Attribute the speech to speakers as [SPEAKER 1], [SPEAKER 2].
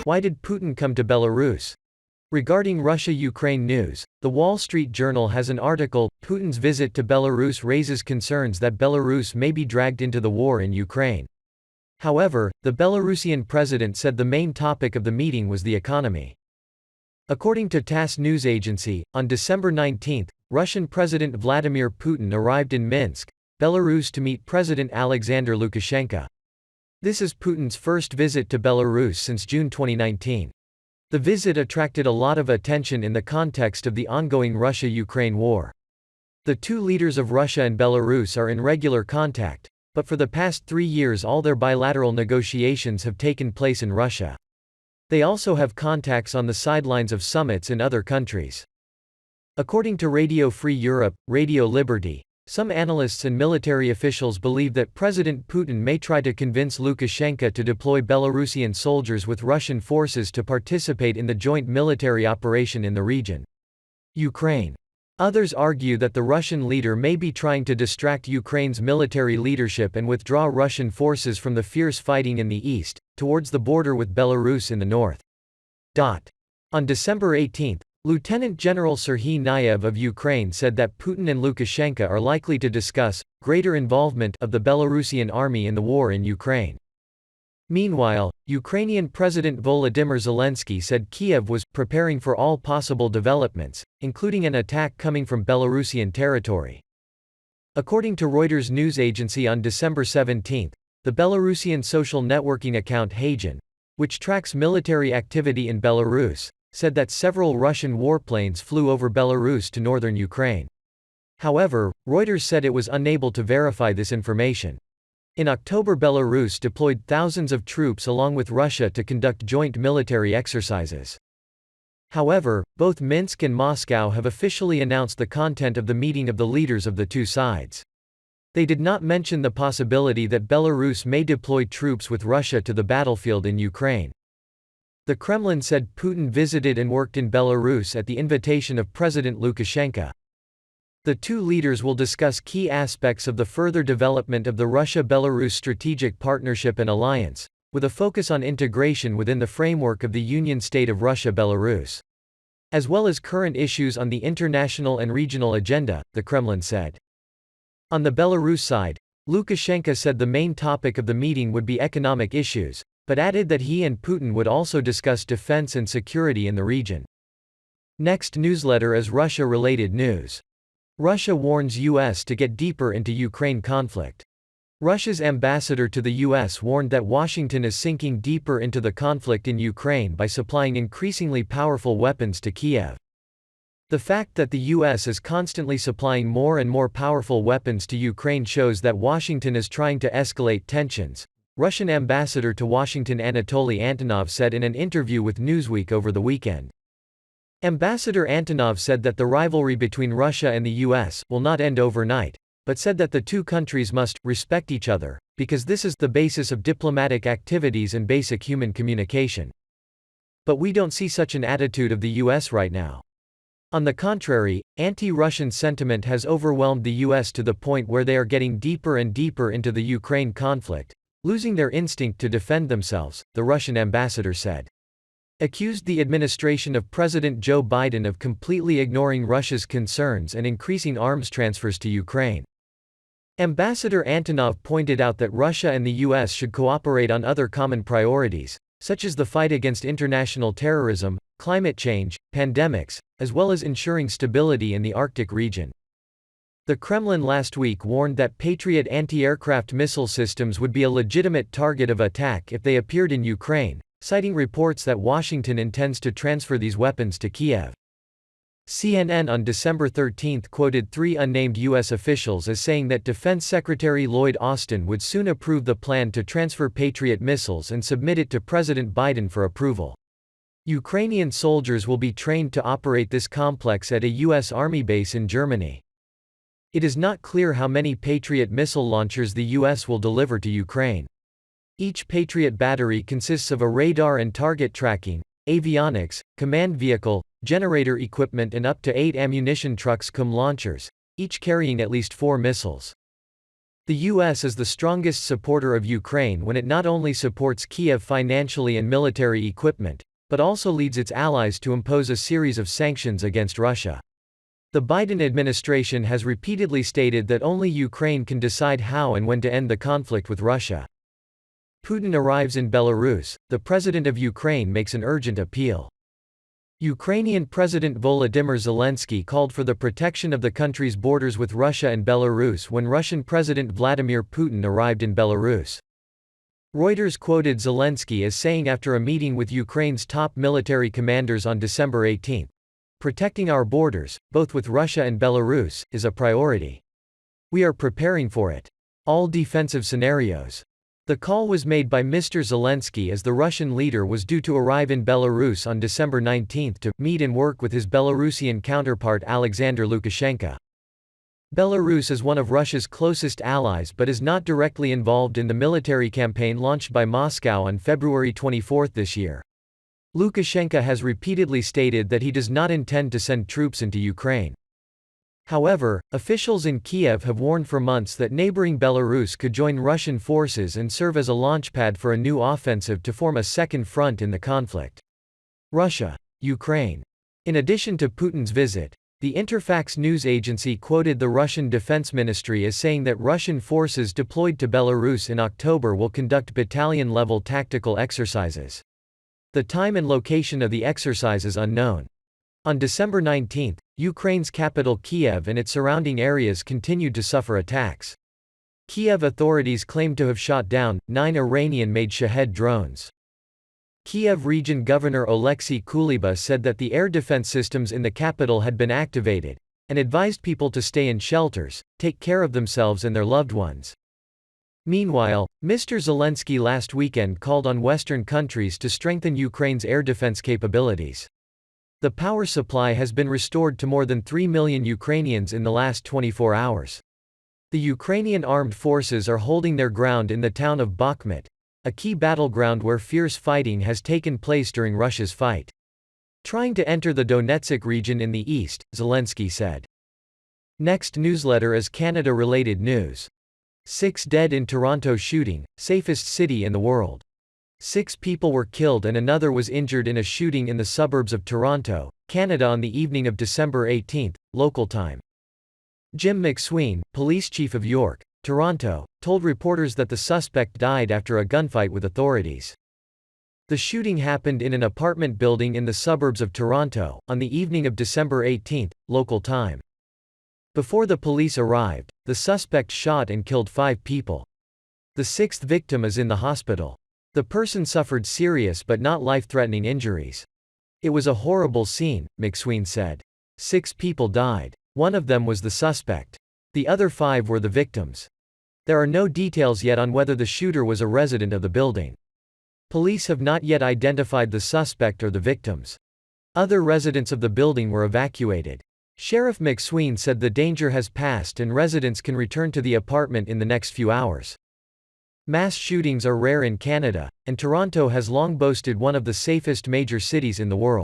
[SPEAKER 1] Why did Putin come to Belarus? Regarding Russia-Ukraine news, The Wall Street Journal has an article, Putin's visit to Belarus raises concerns that Belarus may be dragged into the war in Ukraine. However, the Belarusian president said the main topic of the meeting was the economy. According to Tass news agency, on December 19, Russian President Vladimir Putin arrived in Minsk, Belarus to meet President Alexander Lukashenko. This is Putin's first visit to Belarus since June 2019. The visit attracted a lot of attention in the context of the ongoing Russia-Ukraine war. The two leaders of Russia and Belarus are in regular contact, but for the past 3 years all their bilateral negotiations have taken place in Russia. They also have contacts on the sidelines of summits in other countries. According to Radio Free Europe, Radio Liberty, some analysts and military officials believe that President Putin may try to convince Lukashenko to deploy Belarusian soldiers with Russian forces to participate in the joint military operation in the region. Ukraine. Others argue that the Russian leader may be trying to distract Ukraine's military leadership and withdraw Russian forces from the fierce fighting in the east, towards the border with Belarus in the north. On December 18, Lieutenant General Serhiy Nayev of Ukraine said that Putin and Lukashenko are likely to discuss greater involvement of the Belarusian army in the war in Ukraine. Meanwhile, Ukrainian President Volodymyr Zelensky said Kiev was preparing for all possible developments, including an attack coming from Belarusian territory. According to Reuters news agency on December 17, the Belarusian social networking account Hagen, which tracks military activity in Belarus, said that several Russian warplanes flew over Belarus to northern Ukraine. However, Reuters said it was unable to verify this information. In October, Belarus deployed thousands of troops along with Russia to conduct joint military exercises. However, both Minsk and Moscow have officially announced the content of the meeting of the leaders of the two sides. They did not mention the possibility that Belarus may deploy troops with Russia to the battlefield in Ukraine. The Kremlin said Putin visited and worked in Belarus at the invitation of President Lukashenko. The two leaders will discuss key aspects of the further development of the Russia-Belarus strategic partnership and alliance, with a focus on integration within the framework of the Union State of Russia-Belarus, as well as current issues on the international and regional agenda, the Kremlin said. On the Belarus side, Lukashenko said the main topic of the meeting would be economic issues, but added that he and Putin would also discuss defense and security in the region. Next newsletter is Russia-related news. Russia warns U.S. to get deeper into Ukraine conflict. Russia's ambassador to the U.S. warned that Washington is sinking deeper into the conflict in Ukraine by supplying increasingly powerful weapons to Kiev. The fact that the U.S. is constantly supplying more and more powerful weapons to Ukraine shows that Washington is trying to escalate tensions, Russian ambassador to Washington Anatoly Antonov said in an interview with Newsweek over the weekend. Ambassador Antonov said that the rivalry between Russia and the U.S. will not end overnight, but said that the two countries must respect each other, because this is the basis of diplomatic activities and basic human communication. But we don't see such an attitude of the U.S. right now. On the contrary, anti-Russian sentiment has overwhelmed the U.S. to the point where they are getting deeper and deeper into the Ukraine conflict, losing their instinct to defend themselves, the Russian ambassador said. Accused the administration of President Joe Biden of completely ignoring Russia's concerns and increasing arms transfers to Ukraine. Ambassador Antonov pointed out that Russia and the U.S. should cooperate on other common priorities, such as the fight against international terrorism, climate change, pandemics, as well as ensuring stability in the Arctic region. The Kremlin last week warned that Patriot anti-aircraft missile systems would be a legitimate target of attack if they appeared in Ukraine, citing reports that Washington intends to transfer these weapons to Kiev. CNN on December 13 quoted 3 unnamed U.S. officials as saying that Defense Secretary Lloyd Austin would soon approve the plan to transfer Patriot missiles and submit it to President Biden for approval. Ukrainian soldiers will be trained to operate this complex at a U.S. Army base in Germany. It is not clear how many Patriot missile launchers the U.S. will deliver to Ukraine. Each Patriot battery consists of a radar and target tracking, avionics, command vehicle, generator equipment and up to 8 ammunition trucks cum launchers, each carrying at least 4 missiles. The US is the strongest supporter of Ukraine when it not only supports Kiev financially and military equipment, but also leads its allies to impose a series of sanctions against Russia. The Biden administration has repeatedly stated that only Ukraine can decide how and when to end the conflict with Russia. Putin arrives in Belarus. The president of Ukraine makes an urgent appeal. Ukrainian President Volodymyr Zelensky called for the protection of the country's borders with Russia and Belarus when Russian President Vladimir Putin arrived in Belarus. Reuters quoted Zelensky as saying after a meeting with Ukraine's top military commanders on December 18, "Protecting our borders, both with Russia and Belarus, is a priority. We are preparing for it. All defensive scenarios." The call was made by Mr. Zelensky as the Russian leader was due to arrive in Belarus on December 19 to meet and work with his Belarusian counterpart Alexander Lukashenko. Belarus is one of Russia's closest allies but is not directly involved in the military campaign launched by Moscow on February 24 this year. Lukashenko has repeatedly stated that he does not intend to send troops into Ukraine. However, officials in Kiev have warned for months that neighboring Belarus could join Russian forces and serve as a launchpad for a new offensive to form a second front in the conflict. Russia, Ukraine. In addition to Putin's visit, the Interfax news agency quoted the Russian Defense Ministry as saying that Russian forces deployed to Belarus in October will conduct battalion-level tactical exercises. The time and location of the exercise is unknown. On December 19, Ukraine's capital Kiev and its surrounding areas continued to suffer attacks. Kiev authorities claimed to have shot down 9 Iranian-made Shahed drones. Kiev Region Governor Oleksiy Kuleba said that the air defense systems in the capital had been activated, and advised people to stay in shelters, take care of themselves and their loved ones. Meanwhile, Mr. Zelensky last weekend called on Western countries to strengthen Ukraine's air defense capabilities. The power supply has been restored to more than 3 million Ukrainians in the last 24 hours. The Ukrainian armed forces are holding their ground in the town of Bakhmut, a key battleground where fierce fighting has taken place during Russia's fight. Trying to enter the Donetsk region in the east, Zelensky said. Next newsletter is Canada-related news. 6 dead in Toronto shooting, safest city in the world. 6 people were killed and another was injured in a shooting in the suburbs of Toronto, Canada on the evening of December 18, local time. Jim McSween, police chief of York, Toronto, told reporters that the suspect died after a gunfight with authorities. The shooting happened in an apartment building in the suburbs of Toronto, on the evening of December 18, local time. Before the police arrived, the suspect shot and killed 5 people. The 6th victim is in the hospital. The person suffered serious but not life-threatening injuries. It was a horrible scene, McSween said. 6 people died. One of them was the suspect. The other 5 were the victims. There are no details yet on whether the shooter was a resident of the building. Police have not yet identified the suspect or the victims. Other residents of the building were evacuated. Sheriff McSween said the danger has passed and residents can return to the apartment in the next few hours. Mass shootings are rare in Canada, and Toronto has long boasted one of the safest major cities in the world.